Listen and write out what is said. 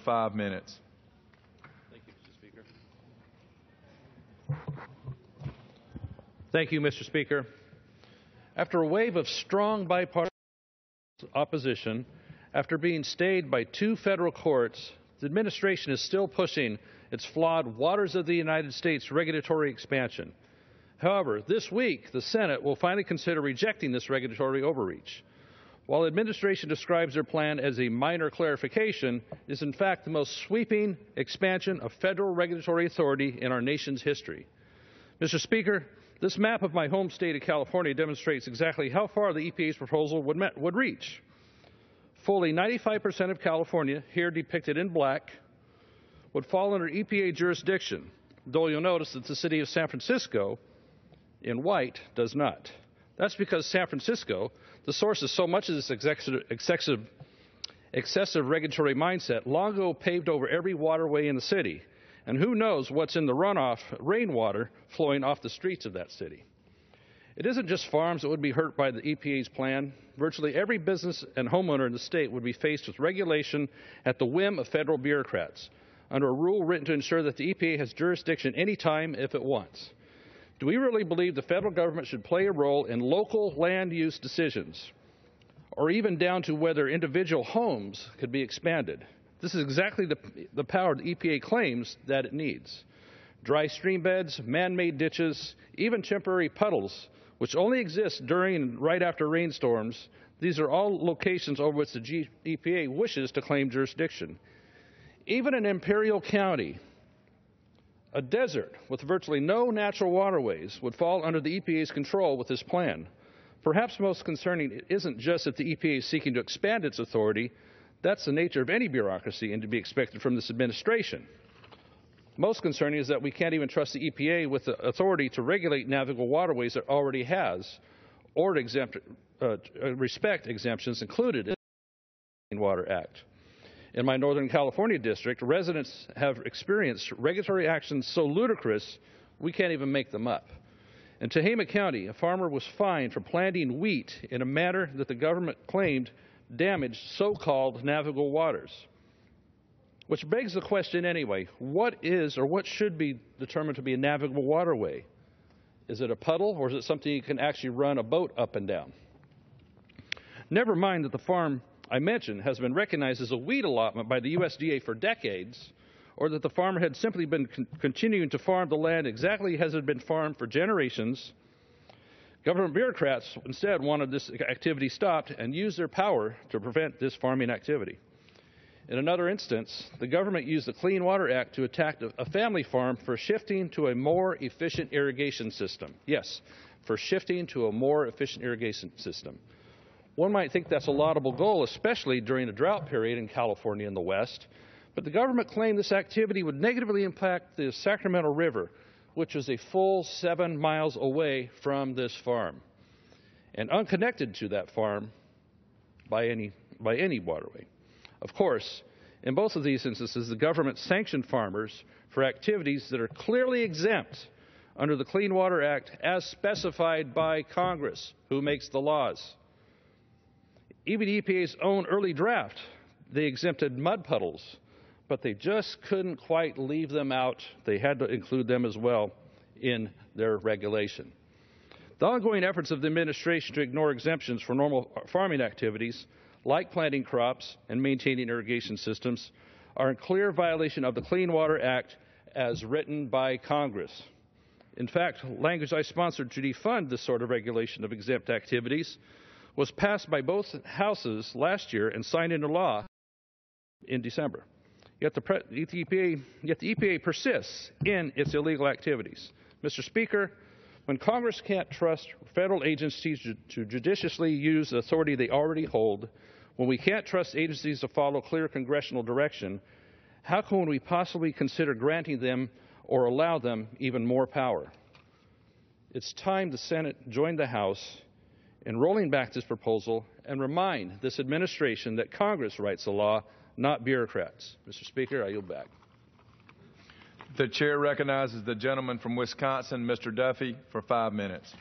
5 minutes. Thank you, Mr. Speaker. After a wave of strong bipartisan opposition, after being stayed by 2 federal courts, the administration is still pushing its flawed waters of the United States regulatory expansion. However, this week, the Senate will finally consider rejecting this regulatory overreach. While the administration describes their plan as a minor clarification, it is in fact the most sweeping expansion of federal regulatory authority in our nation's history. Mr. Speaker, this map of my home state of California demonstrates exactly how far the EPA's proposal would reach. Fully 95% of California, here depicted in black, would fall under EPA jurisdiction, though you'll notice that the city of San Francisco, in white, does not. That's because San Francisco, the source of so much of this excessive regulatory mindset, long ago paved over every waterway in the city. And who knows what's in the runoff rainwater flowing off the streets of that city. It isn't just farms that would be hurt by the EPA's plan. Virtually every business and homeowner in the state would be faced with regulation at the whim of federal bureaucrats, under a rule written to ensure that the EPA has jurisdiction anytime if it wants. Do we really believe the federal government should play a role in local land use decisions, or even down to whether individual homes could be expanded? This is exactly the power the EPA claims that it needs. Dry stream beds, man-made ditches, even temporary puddles, which only exist during and right after rainstorms, these are all locations over which the EPA wishes to claim jurisdiction. Even in Imperial County, a desert with virtually no natural waterways would fall under the EPA's control with this plan. Perhaps most concerning, it isn't just that the EPA is seeking to expand its authority. That's the nature of any bureaucracy and to be expected from this administration. Most concerning is that we can't even trust the EPA with the authority to regulate navigable waterways it already has, or to respect exemptions included in the Clean Water Act. In my Northern California district, residents have experienced regulatory actions so ludicrous we can't even make them up. In Tehama County, a farmer was fined for planting wheat in a manner that the government claimed damaged so-called navigable waters. Which begs the question anyway, what is or what should be determined to be a navigable waterway? Is it a puddle, or is it something you can actually run a boat up and down? Never mind that the farm I mentioned has been recognized as a weed allotment by the USDA for decades, or that the farmer had simply been continuing to farm the land exactly as it had been farmed for generations. Government bureaucrats instead wanted this activity stopped and used their power to prevent this farming activity. In another instance, the government used the Clean Water Act to attack a family farm for shifting to a more efficient irrigation system. Yes, for shifting to a more efficient irrigation system. One might think that's a laudable goal, especially during a drought period in California and the West, but the government claimed this activity would negatively impact the Sacramento River, which is a full 7 miles away from this farm, and unconnected to that farm by any waterway. Of course, in both of these instances, the government sanctioned farmers for activities that are clearly exempt under the Clean Water Act as specified by Congress, who makes the laws. Even EPA's own early draft, they exempted mud puddles, but they just couldn't quite leave them out. They had to include them as well in their regulation. The ongoing efforts of the administration to ignore exemptions for normal farming activities, like planting crops and maintaining irrigation systems, are in clear violation of the Clean Water Act as written by Congress. In fact, language I sponsored to defund this sort of regulation of exempt activities was passed by both houses last year and signed into law in December. Yet the EPA persists in its illegal activities. Mr. Speaker, when Congress can't trust federal agencies to judiciously use the authority they already hold, when we can't trust agencies to follow clear congressional direction, how can we possibly consider granting them or allow them even more power? It's time the Senate joined the House in rolling back this proposal and remind this administration that Congress writes the law, not bureaucrats. Mr. Speaker, I yield back. The chair recognizes the gentleman from Wisconsin, Mr. Duffy, for 5 minutes.